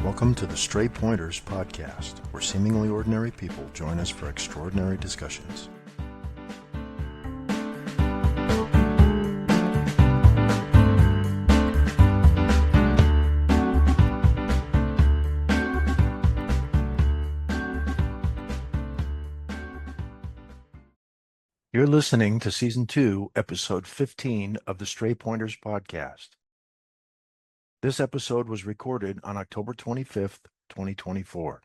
Welcome to the Stray Pointers podcast, where seemingly ordinary people join us for extraordinary discussions. You're listening to Season 2, Episode 15 of the Stray Pointers podcast. This episode was recorded on October 25th, 2024.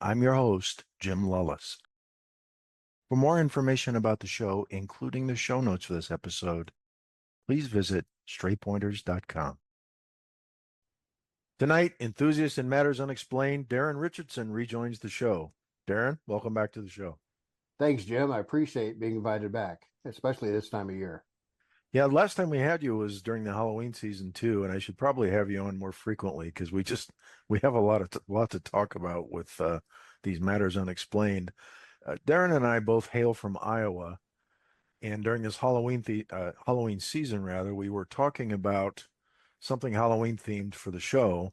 I'm your host, Jim Lullis. For more information about the show, including the show notes for this episode, please visit straypointers.com. Tonight, enthusiast in matters unexplained, Daryn Richardson rejoins the show. Daryn, welcome back to the show. Thanks, Jim. I appreciate being invited back, especially this time of year. Yeah, last time we had you was during the Halloween season too, and I should probably have you on more frequently because we have a lot to talk about with these matters unexplained. Daryn and I both hail from Iowa, and during this Halloween season, rather, we were talking about something Halloween themed for the show.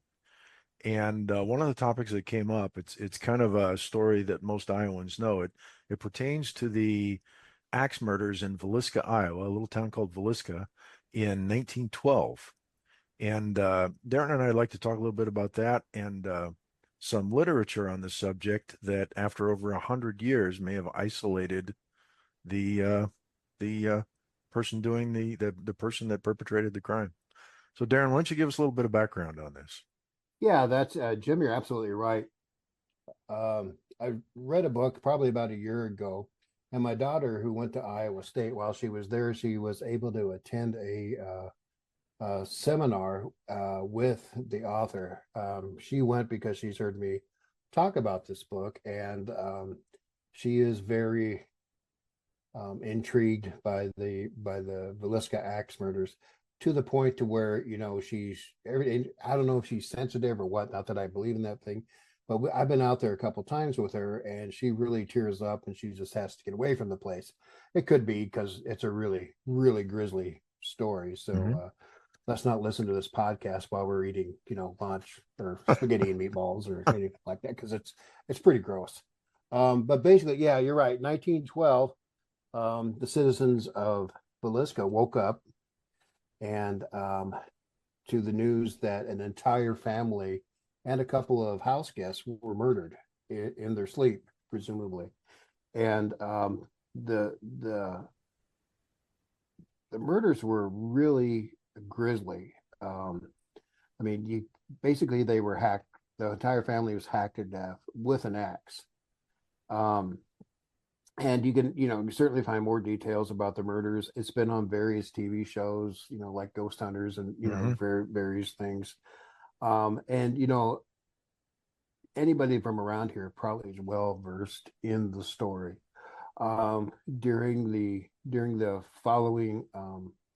And one of the topics that came up, it's kind of a story that most Iowans know. It pertains to the axe murders in Villisca, Iowa, a little town called Villisca, in 1912. And Daryn and I'd like to talk a little bit about that and some literature on the subject that, after over 100 years, may have isolated the person doing the person that perpetrated the crime. So, Daryn, why don't you give us a little bit of background on this? Yeah, that's Jim. You're absolutely right. I read a book probably about a year ago, and my daughter, who went to Iowa State, while she was there, she was able to attend a seminar with the author. She went because she's heard me talk about this book, and she is very intrigued by the Villisca axe murders, to the point to where, she's I don't know if she's sensitive or what, not that I believe in that thing, but I've been out there a couple times with her, and she really tears up, and she just has to get away from the place. It could be because it's a really, really grisly story. So let's not listen to this podcast while we're eating, lunch or spaghetti and meatballs or anything like that, because it's pretty gross. But basically, yeah, you're right. 1912, the citizens of Villisca woke up and to the news that an entire family and a couple of house guests were murdered in their sleep, presumably. And the murders were really grisly. I mean, they were hacked. The entire family was hacked to death with an axe. And you can, you certainly find more details about the murders. It's been on various TV shows, like Ghost Hunters and, various things. And, anybody from around here probably is well versed in the story. During the following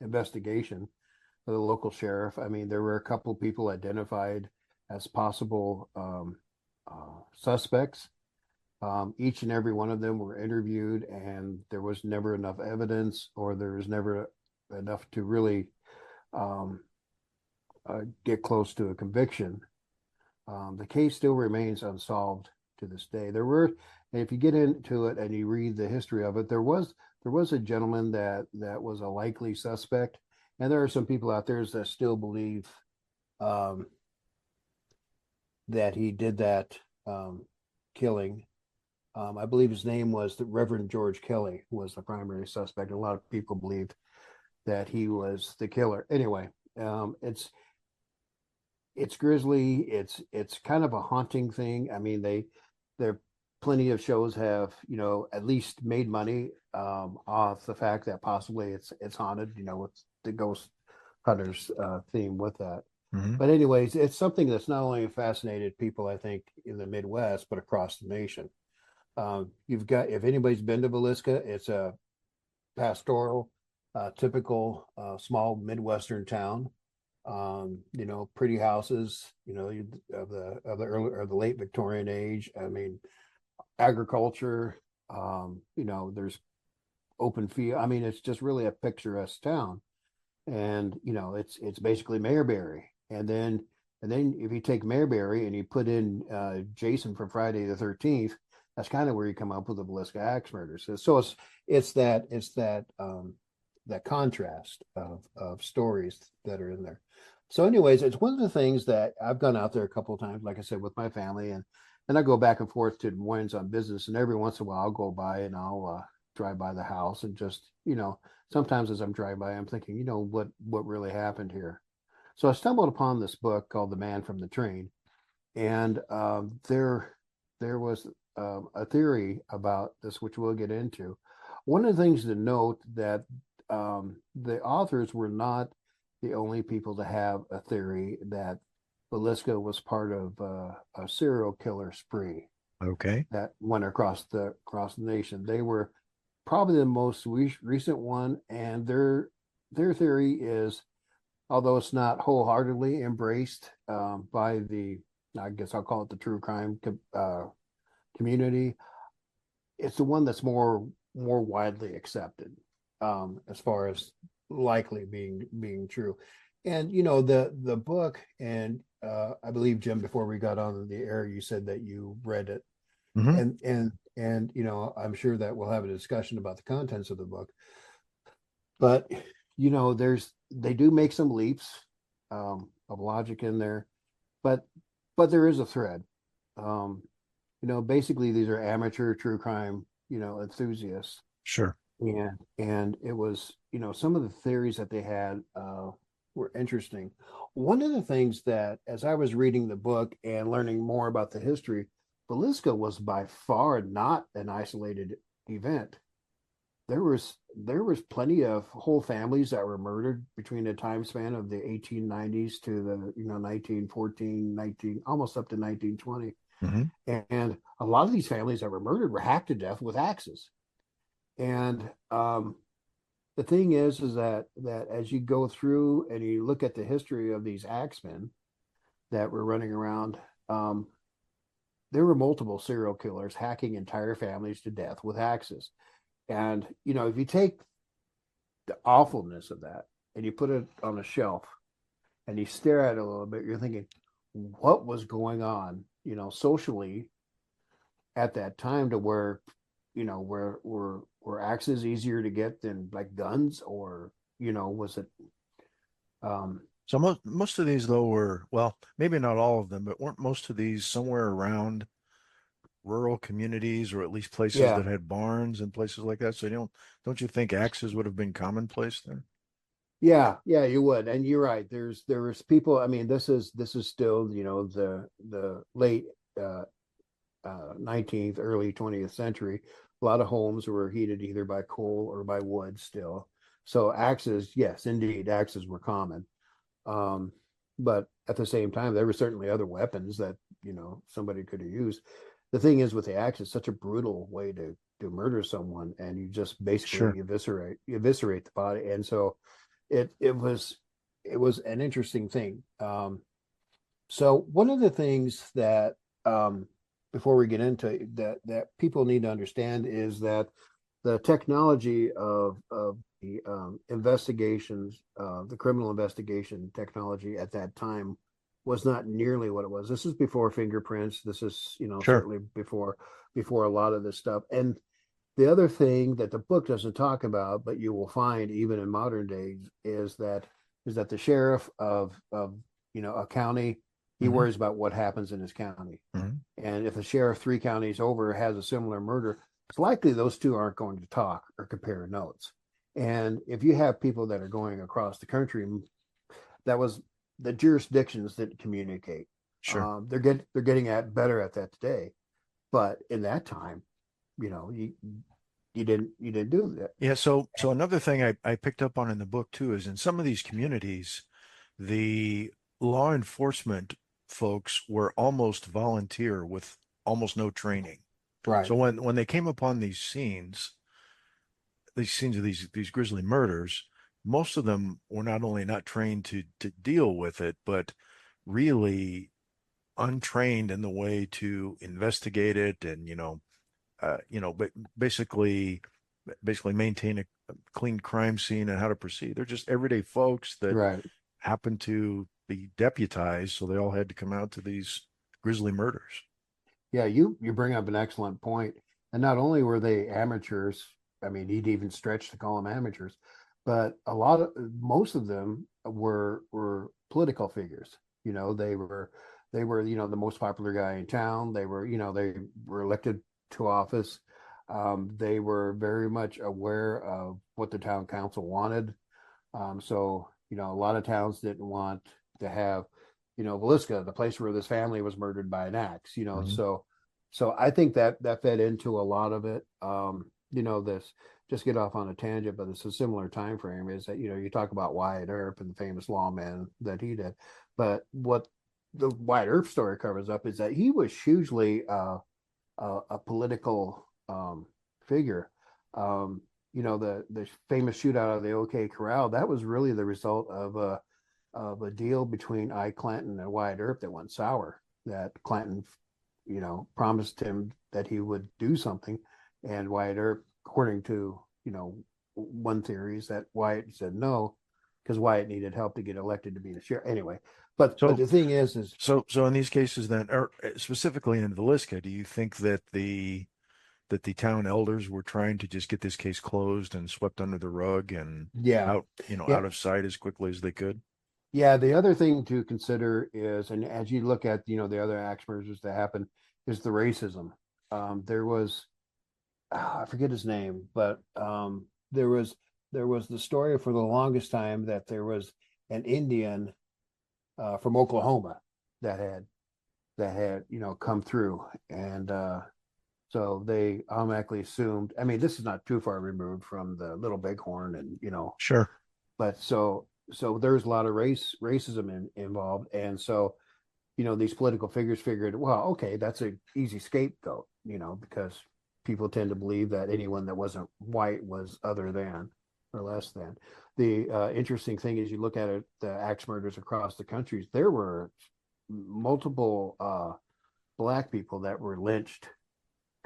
investigation of the local sheriff, I mean, there were a couple people identified as possible suspects. Each and every one of them were interviewed, and there was never enough evidence, or there was never enough to really get close to a conviction. The case still remains unsolved to this day. If you get into it and you read the history of it, there was a gentleman that was a likely suspect, and there are some people out there that still believe that he did that killing. I believe his name was the Reverend George Kelly, who was the primary suspect. A lot of people believed that he was the killer. Anyway, it's grisly. It's kind of a haunting thing. I mean, there plenty of shows have, at least made money off the fact that possibly it's haunted, with the Ghost Hunters theme with that. Mm-hmm. But anyways, it's something that's not only fascinated people, I think, in the Midwest, but across the nation. If anybody's been to Villisca, it's a pastoral, typical small Midwestern town. Pretty houses, of the late Victorian age. I mean, agriculture. There's open field. I mean, it's just really a picturesque town, and it's basically Mayberry. And then And then if you take Mayberry and you put in Jason from Friday the 13th, that's kind of where you come up with the Villisca axe murders. So it's that contrast of stories that are in there. So, anyways, it's one of the things that I've gone out there a couple of times, like I said, with my family, and I go back and forth to Des Moines on business, and every once in a while I'll go by and I'll drive by the house and just, sometimes as I'm driving by, I'm thinking, what really happened here. So I stumbled upon this book called The Man from the Train, and there was a theory about this, which we'll get into. One of the things to note that the authors were not the only people to have a theory that Villisca was part of a serial killer spree Okay. that went across the nation. They were probably the most recent one, and their theory is, although it's not wholeheartedly embraced by the, I guess I'll call it the true crime community, it's the one that's more widely accepted as far as likely being true. And the book, and I believe, Jim, before we got on the air, you said that you read it, Hmm. and I'm sure that we'll have a discussion about the contents of the book. But they do make some leaps of logic in there, but there is a thread. Um, basically these are amateur true crime enthusiasts, Sure. and it was, some of the theories that they had were interesting. One of the things that, as I was reading the book and learning more about the history, Villisca was by far not an isolated event. There was plenty of whole families that were murdered between the time span of the 1890s to the 1914, 19, almost up to 1920. Hmm. And a lot of these families that were murdered were hacked to death with axes. And the thing is that as you go through and you look at the history of these axemen that were running around, there were multiple serial killers hacking entire families to death with axes. And if you take the awfulness of that and you put it on a shelf and you stare at it a little bit, you're thinking, what was going on, socially at that time, to where, were axes easier to get than like guns, or was it So most of these though were, well, maybe not all of them, but weren't most of these somewhere around rural communities or at least places yeah, that had barns and places like that? So don't you think axes would have been commonplace there? yeah, you would. And you're right, there's people, I mean, this is still, the late 19th, early 20th century. A lot of homes were heated either by coal or by wood still. So axes, yes, indeed, axes were common. Um, but at the same time, there were certainly other weapons that, somebody could have used. The thing is, with the axe, it's such a brutal way to murder someone, and you just basically Sure. eviscerate the body. And so it was an interesting thing. So one of the things that, before we get into that people need to understand, is that the technology of the investigations, the criminal investigation technology at that time was not nearly what it was. This is before fingerprints. This is, Sure. certainly before a lot of this stuff. And the other thing that the book doesn't talk about, but you will find even in modern days, is that the sheriff of a county, he Hmm. worries about what happens in his county. Hmm. And if a sheriff 3 counties over has a similar murder, it's likely those two aren't going to talk or compare notes. And if you have people that are going across the country, that was the jurisdictions that communicate. Sure. They're getting better at that today, but in that time, you didn't do that. Yeah, so another thing I picked up on in the book too is in some of these communities, the law enforcement folks were almost volunteer with almost no training. Right, So when they came upon these scenes of these grisly murders, most of them were not only not trained to deal with it, but really untrained in the way to investigate it and but basically maintain a clean crime scene and how to proceed. They're just everyday folks that right. happen to be deputized, so they all had to come out to these grisly murders. Yeah, you bring up an excellent point. And not only were they amateurs, I mean, he'd even stretch to call them amateurs, but most of them were political figures. You know, they were, the most popular guy in town. They were elected to office. They were very much aware of what the town council wanted. So, a lot of towns didn't want to have, Villisca, the place where this family was murdered by an axe, Mhm. so I think that fed into a lot of it. This just get off on a tangent, but it's a similar time frame is that, you talk about Wyatt Earp and the famous lawman that he did. But what the Wyatt Earp story covers up is that he was hugely a political figure. The famous shootout of the OK Corral, that was really the result of a deal between I. Clanton and Wyatt Earp that went sour. That Clanton, promised him that he would do something, and Wyatt Earp, according to one theory, is that Wyatt said no because Wyatt needed help to get elected to be the sheriff. Anyway, but So, the thing is, so in these cases, then, or specifically in Villisca, do you think that the town elders were trying to just get this case closed and swept under the rug and yeah, out, yeah, out of sight as quickly as they could? yeah. The other thing to consider is, and as you look at the other axe murders that happened, is the racism. There was I forget his name, but there was the story for the longest time that there was an Indian from Oklahoma that had come through, and so they automatically assumed. I mean, this is not too far removed from the Little Bighorn, and Sure. but so there's a lot of racism involved, and so these political figures figured, well, okay, that's an easy scapegoat, because people tend to believe that anyone that wasn't white was other than or less than. The interesting thing is, you look at it, the axe murders across the countries, there were multiple black people that were lynched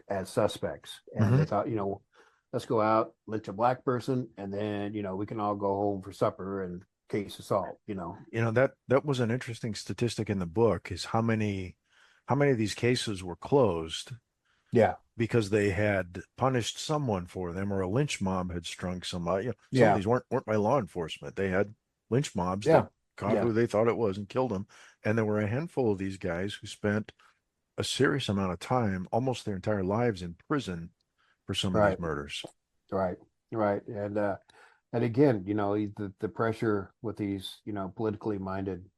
as suspects, and they Hmm. thought, let's go out, lynch a black person, and then we can all go home for supper and case of salt. That was an interesting statistic in the book is how many of these cases were closed Yeah, because they had punished someone for them or a lynch mob had strung somebody. Some of yeah, these weren't by law enforcement. They had lynch mobs that yeah, caught yeah. who they thought it was and killed them. And there were a handful of these guys who spent a serious amount of time, almost their entire lives in prison for some of these Right. murders. Right, right, and again, the pressure with these, politically minded.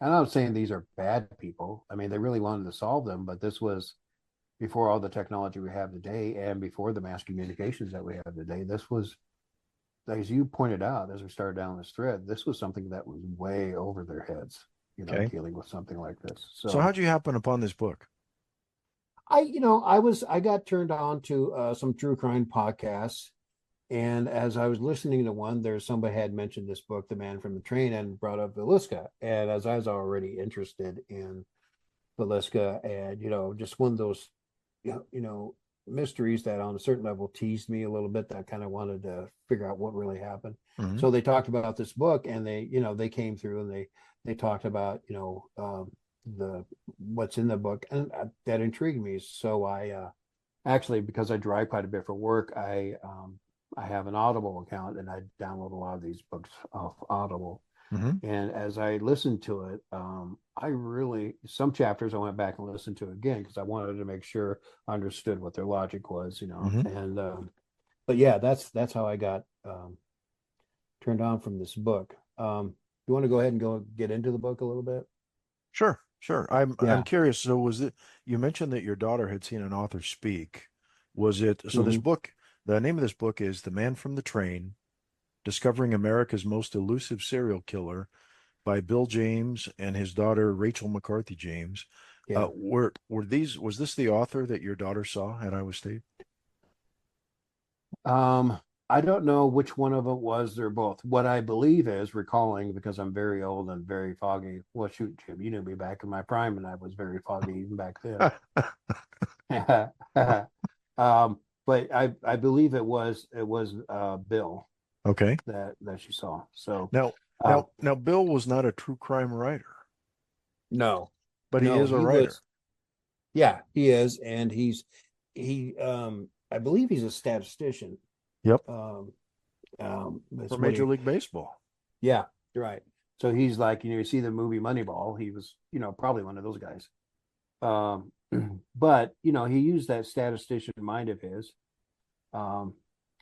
I'm not saying these are bad people. I mean, they really wanted to solve them, but this was before all the technology we have today, and before the mass communications that we have today. This was, as you pointed out, as we started down this thread, this was something that was way over their heads. Okay. Dealing with something like this. So So how'd you happen upon this book? I got turned on to some true crime podcasts. And as I was listening to one, there's somebody had mentioned this book, The Man from the Train, and brought up Villisca. And as I was already interested in Villisca, and just one of those, you know, mysteries that on a certain level teased me a little bit, that I kind of wanted to figure out what really happened. Hmm. So they talked about this book, and they came through and they talked about the what's in the book, and that intrigued me. So I actually, because I drive quite a bit for work, I have an Audible account, and I download a lot of these books off Audible. Hmm. And as I listened to it, I really, some chapters I went back and listened to again because I wanted to make sure I understood what their logic was. Hmm. And but yeah, that's how I got turned on from this book. You want to go ahead and go get into the book a little bit? Sure, sure. I'm Yeah. curious. So was it you mentioned that your daughter had seen an author speak? Was it so this Hmm. book, the name of this book is The Man from the Train, Discovering America's Most Elusive Serial Killer by Bill James and his daughter Rachel McCarthy James. Yeah. Was this the author that your daughter saw at Iowa State? Um, I don't know which one of them was. They're both. What I believe is recalling, because I'm very old and very foggy. Well, shoot, Jim, you knew me back in my prime, and I was very foggy even back then. But I believe it was Bill Okay. that she saw. So Now, Um, Now Bill was not a true crime writer, no, but he no, is a he writer. was. Yeah, he is, and I believe he's a statistician. Yep. That's For what Major he. League Baseball. Yeah, you're right. So he's like, you see the movie Moneyball. He was, probably one of those guys. Um, but he used that statistician mind of his, um,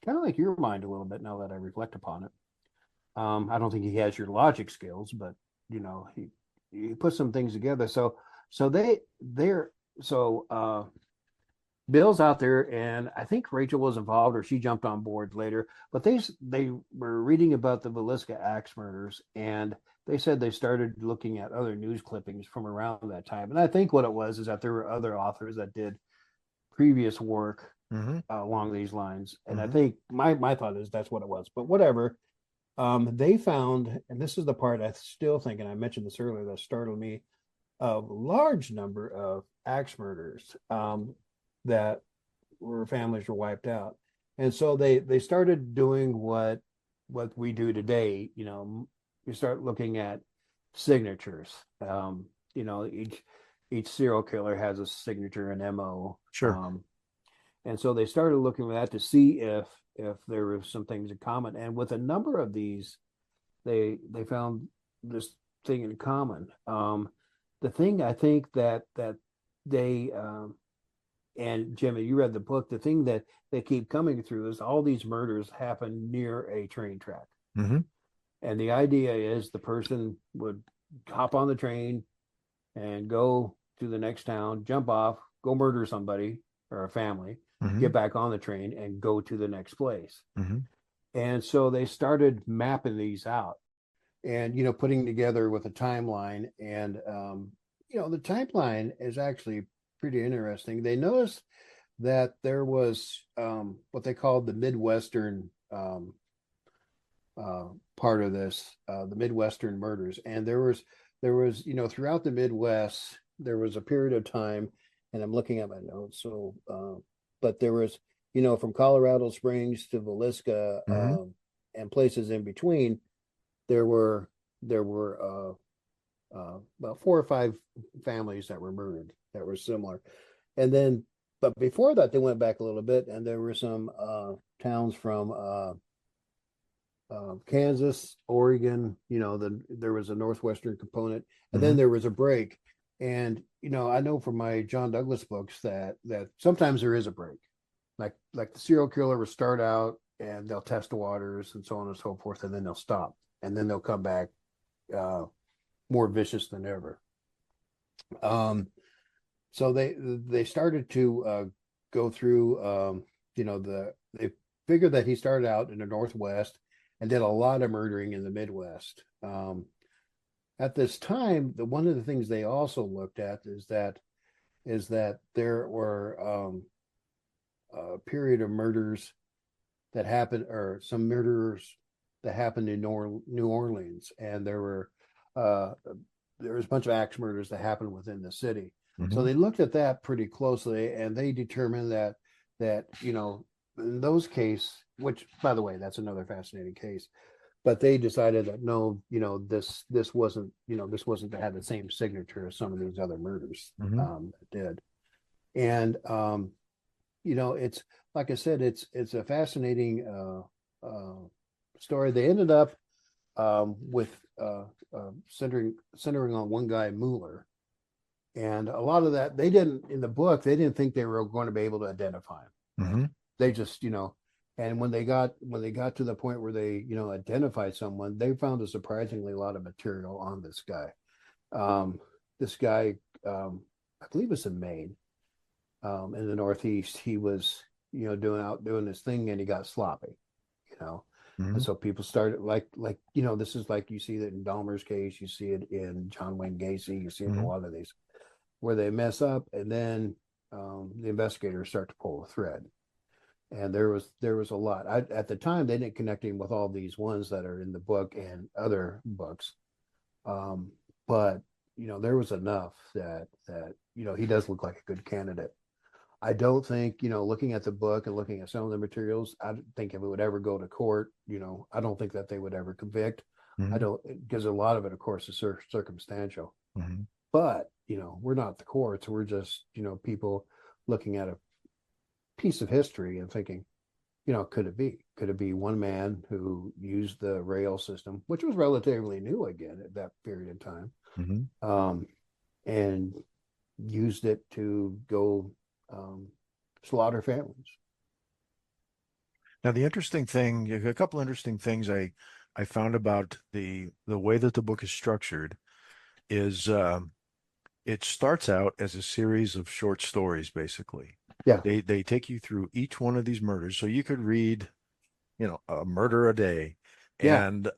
kind of like your mind a little bit. Now that I reflect upon it, I don't think he has your logic skills, but he put some things together. So they're so Bill's out there, and I think Rachel was involved, or she jumped on board later. But they were reading about the Villisca axe murders, and they said they started looking at other news clippings from around that time. And I think what it was is that there were other authors that did previous work Mm-hmm. along these lines, and I Mm-hmm. think my thought is that's what it was. But whatever. They found, and this is the part I still think, and I mentioned this earlier, that startled me, a large number of axe murders that where families were wiped out. And so they started doing what we do today. You start looking at signatures. Each serial killer has a signature and MO. Sure. And so they started looking at that to see if there were some things in common. And with a number of these, they found this thing in common. The thing I think that they and Jimmy, you read the book. The thing that they keep coming through is all these murders happen near a train track, Mm-hmm. and the idea is the person would hop on the train and go to the next town, jump off, go murder somebody or a family, Mm-hmm. get back on the train, and go to the next place. Mm-hmm. And so they started mapping these out and putting together with a timeline. And the timeline is actually pretty interesting. They noticed that there was what they called the Midwestern part of this, the Midwestern murders, and there was throughout the Midwest there was a period of time, and I'm looking at my notes. So, but there was from Colorado Springs to Villisca, Mm-hmm. and places in between. There were about 4 or 5 families that were murdered that were similar. And then, but before that, they went back a little bit, and there were some towns from Kansas, Oregon. There was a northwestern component, and Mm-hmm. then there was a break. And I know from my John Douglas books that sometimes there is a break, like the serial killer will start out and they'll test the waters and so on and so forth, and then they'll stop, and then they'll come back uh, more vicious than ever. So they started to go through. They figured that he started out in the Northwest and did a lot of murdering in the Midwest. At this time, one of the things they also looked at is that there were a period of murders that happened, or some murderers that happened in New Orleans, and uh, there was a bunch of axe murders that happened within the city. So Mm-hmm. they looked at that pretty closely, and they determined that in those cases, which by the way, that's another fascinating case, but they decided that no, this wasn't to have the same signature as some of these other murders Mm-hmm. did. And it's like I said, it's a fascinating story. They ended up with centering on one guy, Mueller, and a lot of that they didn't in the book. They didn't think they were going to be able to identify him. Mm-hmm. They just and when they got to the point where they identified someone, they found a surprisingly lot of material on this guy. This guy, I believe it's in Maine, in the Northeast. He was doing this thing, and he got sloppy, you know. Mm-hmm. And so people started this is like you see that in Dahmer's case, you see it in John Wayne Gacy, you see it in a Mm-hmm. lot of these where they mess up, and then the investigators start to pull a thread. And there was a lot. At the time, they didn't connect him with all these ones that are in the book and other books, um, but there was enough that he does look like a good candidate. I don't think, looking at the book and looking at some of the materials, I don't think if it would ever go to court, I don't think that they would ever convict. I Hmm. don't, because a lot of it, of course, is circumstantial. Hmm. But, we're not the courts. We're just, people looking at a piece of history and thinking, could it be? Could it be one man who used the rail system, which was relatively new again at that period in time, Hmm. um, and used it to go um, slaughter families? Now, the interesting thing, a couple interesting things I found about the way that the book is structured is it starts out as a series of short stories, basically. Yeah, They take you through each one of these murders, so you could read, a murder a day, yeah, and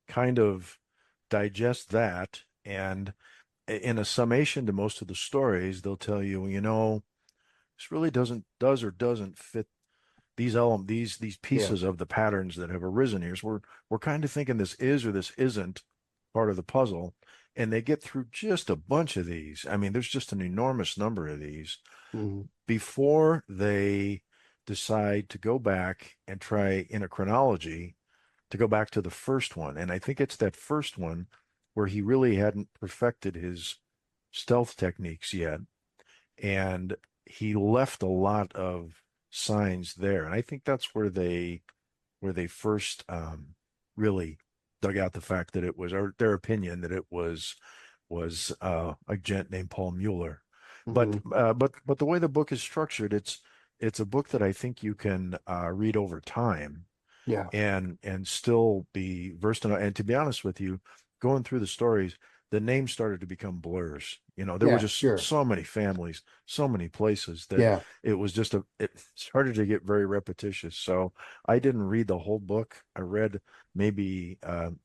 kind of digest that. And in a summation to most of the stories, they'll tell you, this really does or doesn't fit these yeah. pieces of the patterns that have arisen here. So we're kind of thinking this is or this isn't part of the puzzle. And they get through just a bunch of these. I mean, there's just an enormous number of these Hmm. before they decide to go back and try in a chronology to go back to the first one. And I think it's that first one where he really hadn't perfected his stealth techniques yet. And he left a lot of signs there. And I think that's where they first really dug out the fact that it was, or their opinion that it was a gent named Paul Mueller. But Hmm. but the way the book is structured, it's a book that I think you can read over time Yeah, and still be versed in. And to be honest with you, going through the stories, the names started to become blurs. There were yeah, just sure. so many families, so many places that Yeah. it started to get very repetitious. So I didn't read the whole book. I read maybe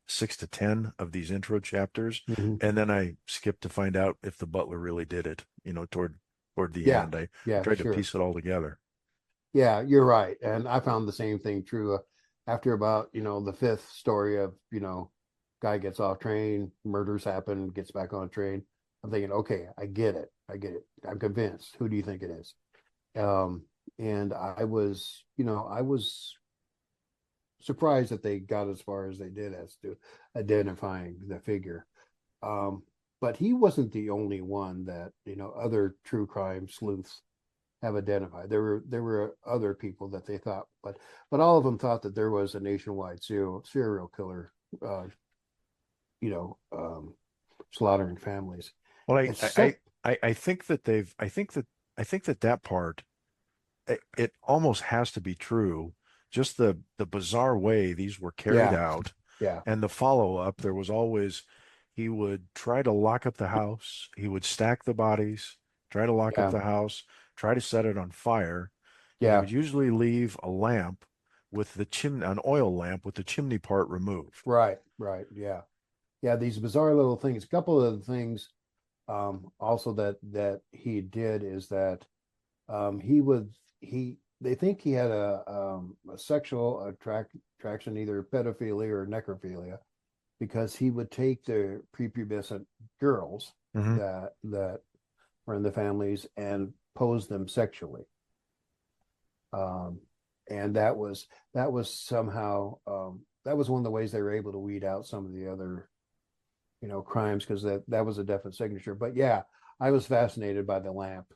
6 to 10 of these intro chapters, Hmm. and then I skipped to find out if the butler really did it. Toward the Yeah, end, I yeah, tried to sure. piece it all together. Yeah, you're right. And I found the same thing true after about, the fifth story of, guy gets off train, murders happen, gets back on train. I'm thinking, okay, I get it. I get it. I'm convinced. Who do you think it is? And I was surprised that they got as far as they did as to identifying the figure. Um, but he wasn't the only one that, other true crime sleuths have identified. There were other people that they thought, but all of them thought that there was a nationwide serial killer, uh, you know, um, slaughtering families. Well, Except, I think that that part it almost has to be true. Just the bizarre way these were carried yeah, out, yeah, and the follow up. There was always he would try to lock up the house. He would stack the bodies, try to lock up yeah, the house, try to set it on fire, and he yeah, would usually leave a lamp with an oil lamp with the chimney part removed. right, right, yeah, yeah. These bizarre little things. A couple of the things, also that he did is that he would he they think he had a sexual attraction, either pedophilia or necrophilia, because he would take the prepubescent girls Hmm. that were in the families and pose them sexually. Um, and that was somehow, that was one of the ways they were able to weed out some of the other, crimes, because that was a definite signature. But yeah, I was fascinated by the lamp,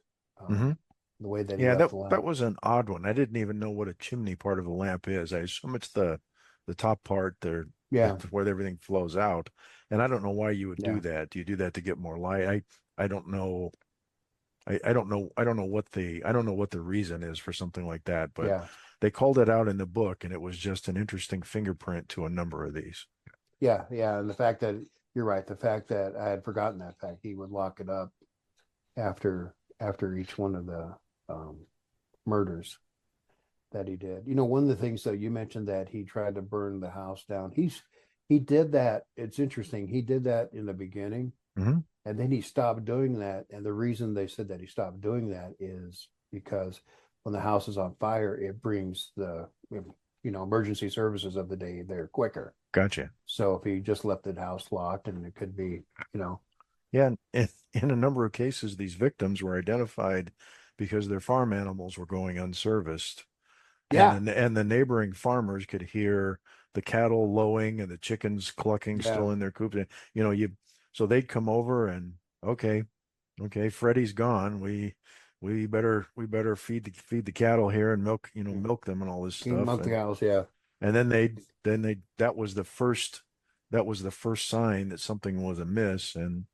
um, Hmm. the way that he Yeah, left that the that lamp. was an odd one. I didn't even know what a chimney part of a lamp is. I assume it's the top part there Yeah, that where everything flows out. And I don't know why you would do yeah, that. Do you do that to get more light? I don't know. I don't know what the reason is for something like that, but yeah, they called it out in the book, and it was just an interesting fingerprint to a number of these. yeah, yeah. And the fact that you're right, the fact that I had forgotten that fact, he would lock it up after each one of the um, murders that he did. One of the things that you mentioned, that he tried to burn the house down. He did that. It's interesting. He did that in the beginning, Hmm. and then he stopped doing that. And the reason they said that he stopped doing that is because when the house is on fire, it brings the emergency services of the day there quicker. Gotcha. So if he just left the house locked, and it could be, you know, Yeah, and in a number of cases, these victims were identified because their farm animals were going unserviced, yeah, and the neighboring farmers could hear the cattle lowing and the chickens clucking Yeah. still in their coops. And, so they'd come over and okay, okay, Freddie's gone. We better feed the cattle here and Yeah. milk them and all this King stuff. Monthly House, yeah. And then they that was the first sign that something was amiss. And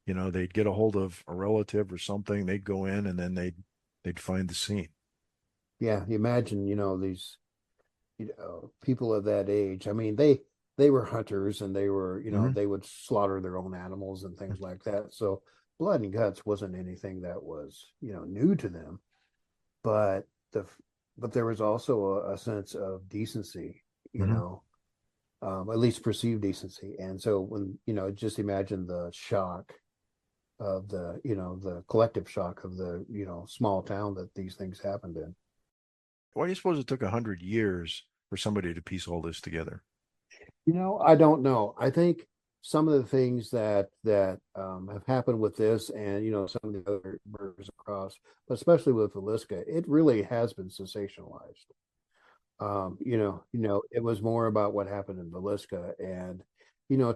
they'd get a hold of a relative or something, they'd go in and then they'd find the scene. Yeah. You imagine, these people of that age. I mean, they were hunters and they were, Hmm. they would slaughter their own animals and things like that. So blood and guts wasn't anything that was, new to them. But the but there was also a sense of decency, Hmm. at least perceived decency. And so when, just imagine the shock of the collective shock of the, small town that these things happened in. Why do you suppose it took 100 years for somebody to piece all this together? I don't know. I think some of the things that have happened with this, and some of the other murders across, but especially with Villisca, it really has been sensationalized. It was more about what happened in Villisca, and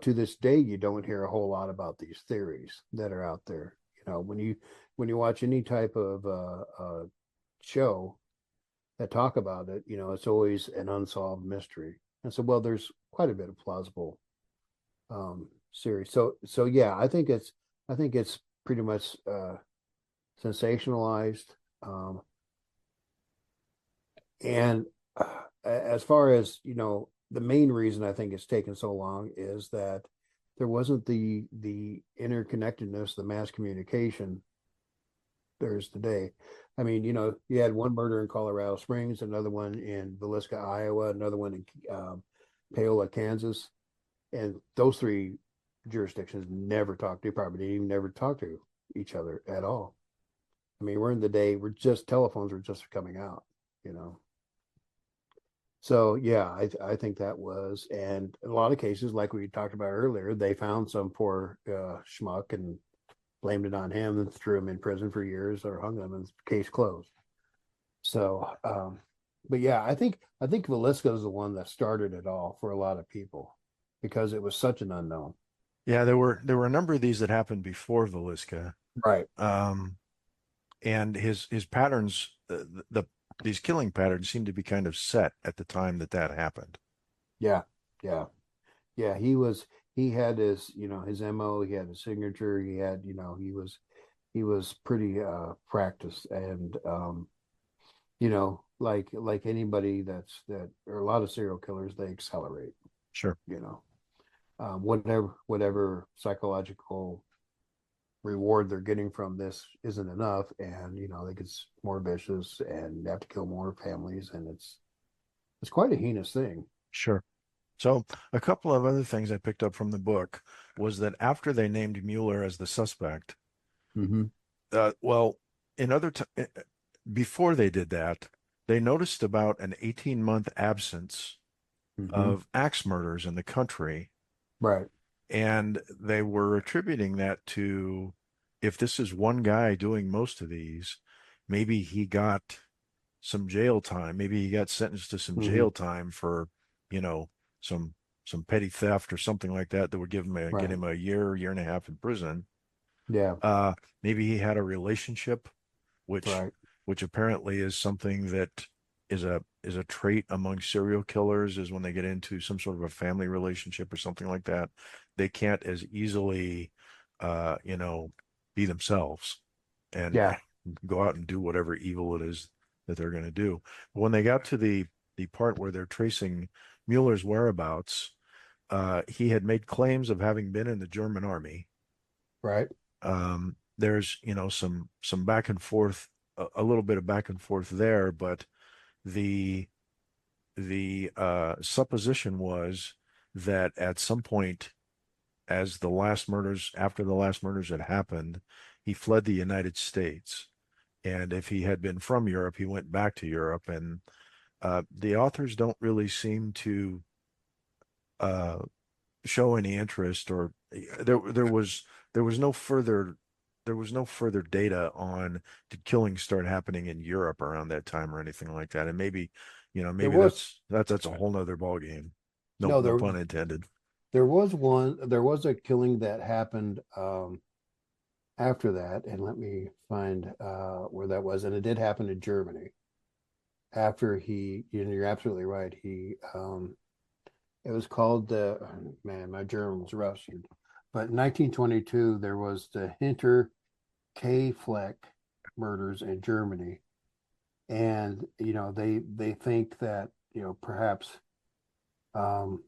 to this day, you don't hear a whole lot about these theories that are out there. When you watch any type of show that talk about it, it's always an unsolved mystery. And so, well, there's quite a bit of plausible series. So yeah, I think it's pretty much sensationalized. Um, and as far as the main reason I think it's taken so long is that there wasn't the interconnectedness, the mass communication there is today. I mean, you had one murder in Colorado Springs, another one in Villisca, Iowa, another one in Paola, Kansas, and those three jurisdictions never talked to, probably didn't even never talk to each other at all. I mean, we're in the day we're just telephones were just coming out, you know. So yeah, I think that was, and in a lot of cases, like we talked about earlier, they found some poor schmuck and blamed it on him and threw him in prison for years or hung him and case closed. So, but yeah, I think Velisca is the one that started it all for a lot of people because it was such an unknown. Yeah, there were a number of these that happened before Villisca. Right. Um, and his patterns, these killing patterns seem to be kind of set at the time that happened. Yeah. Yeah. Yeah. He had his MO, he had his signature, he was pretty practiced and like anybody that or a lot of serial killers, they accelerate, Sure. you know. Whatever psychological reward they're getting from this isn't enough, and they get more vicious and have to kill more families, and it's quite a heinous thing. Sure. So a couple of other things I picked up from the book was that after they named Mueller as the suspect, Mm-hmm. well, in other t before they did that, they noticed about an 18-month absence Mm-hmm. of axe murders in the country. Right. And they were attributing that to, if this is one guy doing most of these, maybe he got some jail time. Maybe he got sentenced to some Mm-hmm. jail time for, you know, some some petty theft or something like that that would get Right. him a year and a half in prison. Yeah. Uh, Maybe he had a relationship, which Right. which apparently is something that is a trait among serial killers, is when they get into some sort of a family relationship or something like that, they can't as easily uh, you know, be themselves and Yeah. go out and do whatever evil it is that they're going to do. But when they got to the part where they're tracing Mueller's whereabouts, he had made claims of having been in the German army. Right. There's, some back and forth, a little bit of back and forth there, but the supposition was that at some point, after the last murders had happened, he fled the United States. And if he had been from Europe, he went back to Europe. And the authors don't really seem to uh, show any interest, or there was no further data on, did killings start happening in Europe around that time or anything like that. And maybe There maybe was that's a whole nother ball game. No, No, no pun intended. there was a killing that happened after that, and let me find where that was, and it did happen in Germany. After you're absolutely right. It was called man, my German's rusted. But in 1922, there was the Hinter K. Fleck murders in Germany, and they think that perhaps um,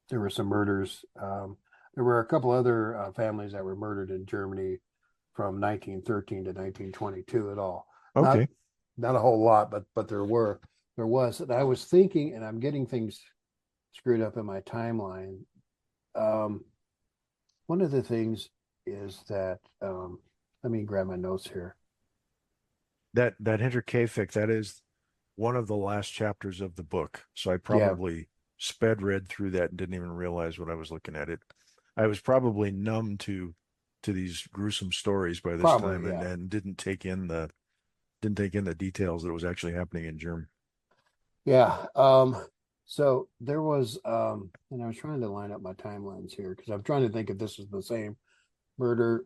there were some murders. There were a couple other families that were murdered in Germany from 1913 to 1922 at all. Not Okay. not a whole lot, but there was. And I was thinking, and I'm getting things screwed up in my timeline. Um, One of the things is that let me grab my notes here. That Hinterkaifeck, that is one of the last chapters of the book. So I Yeah, probably sped read through that and didn't even realize what I was looking at. It. I was probably numb to these gruesome stories by this time probably, and yeah. didn't take in the details that was actually happening in Germany. Yeah. So there was and I was trying to line up my timelines here because I'm trying to think if this is the same murder,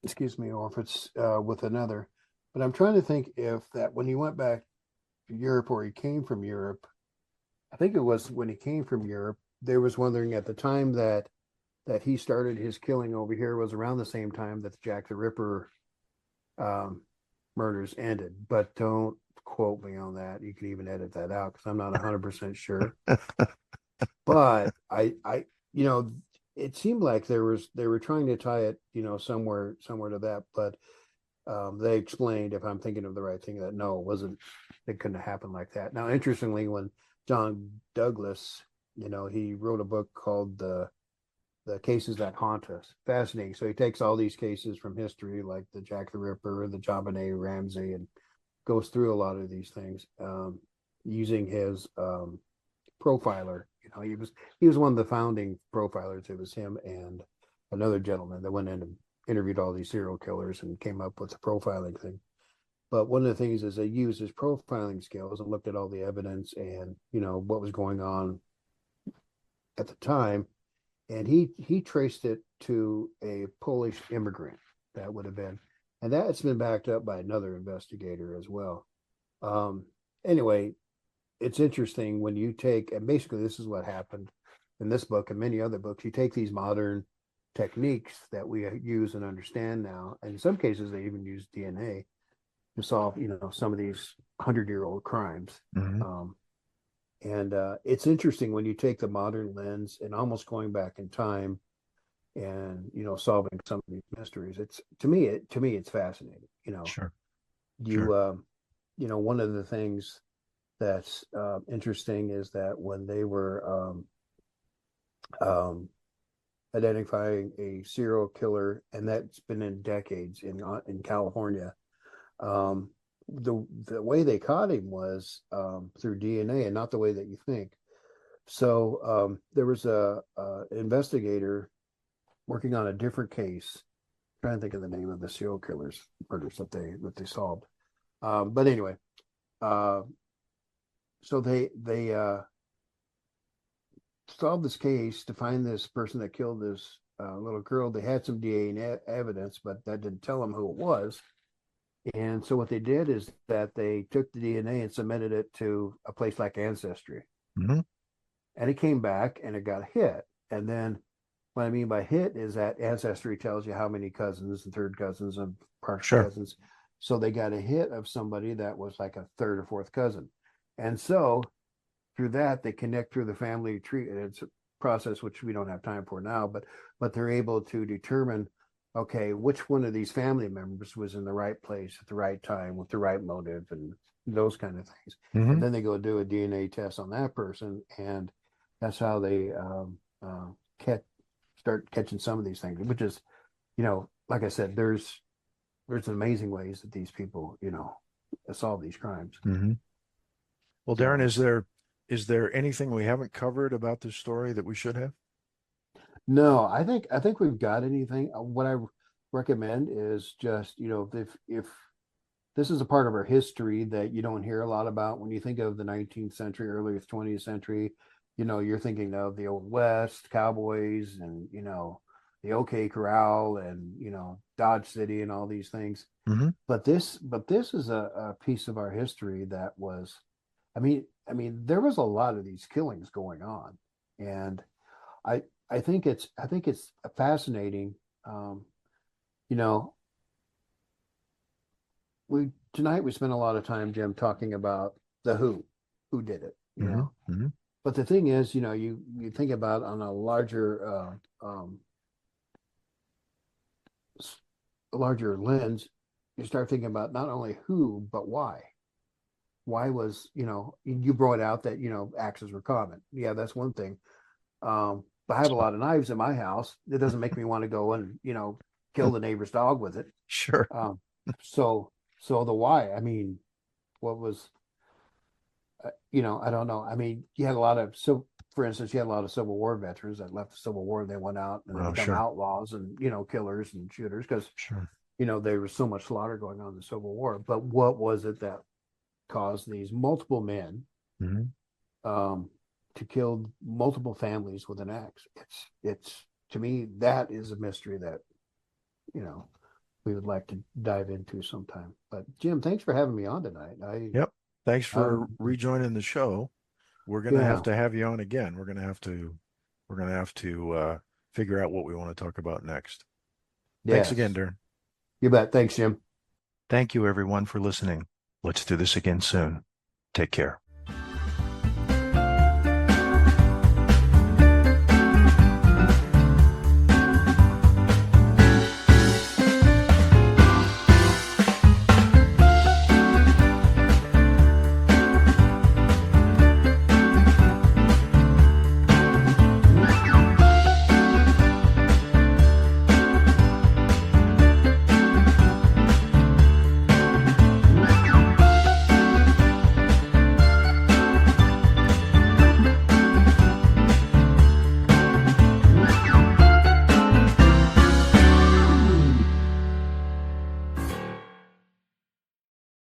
excuse me, or if it's with another. But I'm trying to think if that when he went back to Europe or he came from Europe, I think it was when he came from Europe, they was wondering at the time that he started his killing over here was around the same time that the Jack the Ripper um, murders ended. But don't quote me on that. You can even edit that out because I'm not 100% sure. But you know, it seemed like they were trying to tie it, somewhere to that. But they explained, if I'm thinking of the right thing, that no, it wasn't. It couldn't have happened like that. Now, interestingly, when John Douglas, he wrote a book called the cases that haunt us. Fascinating. So he takes all these cases from history, like the Jack the Ripper, the JonBenet Ramsey, and goes through a lot of these things using his profiler. He was one of the founding profilers. It was him and another gentleman that went in and interviewed all these serial killers and came up with the profiling thing. But one of the things is they used his profiling skills and looked at all the evidence and what was going on at the time, and he traced it to a Polish immigrant that would have been, and that's been backed up by another investigator as well. Um, anyway, it's interesting when you take, and basically this is what happened in this book and many other books. You take these modern techniques that we use and understand now, and in some cases they even use DNA to solve, some of these 100-year-old crimes. Mm-hmm. And it's interesting when you take the modern lens and almost going back in time and solving some of these mysteries. It's to me it's fascinating. Sure, sure. You one of the things that's interesting is that when they were um, identifying a serial killer, and that's been in decades in California. Um, the way they caught him was through DNA, and not the way that you think. So there was a investigator working on a different case. I'm trying to think of the name of the serial killers murders that they solved. But anyway, uh, so they solved this case to find this person that killed this little girl. They had some DNA evidence, but that didn't tell them who it was. And so what they did is that they took the DNA and submitted it to a place like Ancestry. Mm-hmm. And it came back and it got hit. And then what I mean by hit is that Ancestry tells you how many cousins and third cousins and partial Sure. cousins. So they got a hit of somebody that was like a third or fourth cousin. And so through that, they connect through the family tree. And it's a process which we don't have time for now, but they're able to determine, okay, which one of these family members was in the right place at the right time with the right motive and those kind of things. Mm-hmm. And then they go do a DNA test on that person, and that's how they catch start catching some of these things. Which is, like I said, there's amazing ways that these people, solve these crimes. Mm-hmm. Well, Daryn, So is there anything we haven't covered about this story that we should have? no, I think we've got anything. What I recommend is just, if this is a part of our history that you don't hear a lot about when you think of the 19th century, early 20th century, you're thinking of the Old West, cowboys, and the OK Corral, and Dodge City, and all these things. Hmm. But this is a piece of our history that was, I mean, there was a lot of these killings going on, and I I think it's fascinating. Um, you know, we tonight we spent a lot of time, Jim, talking about the who did it. Hmm. Hmm. But the thing is, you think about on a larger lens, you start thinking about not only who but why. Why was you brought out that axes were common. Yeah, that's one thing. But I have a lot of knives in my house. It doesn't make me want to go and kill the neighbor's dog with it. Sure. Um, so so the why. I mean, what was I don't know. I mean, you had a lot of so. For instance, you had a lot of Civil War veterans that left the Civil War and they went out and they Oh, become sure. outlaws and killers and shooters because Sure. there was so much slaughter going on in the Civil War. But what was it that caused these multiple men Hmm. um, to kill multiple families with an axe? It's to me that is a mystery that you know we would like to dive into sometime. But Jim, thanks for having me on tonight. Yep. Thanks I for rejoining the show. We're gonna yeah, have you on again. We're gonna have to figure out what we want to talk about next. Thanks again, yes, Daryn. you bet. Thanks, Jim. Thank you everyone for listening. Let's do this again soon. Take care.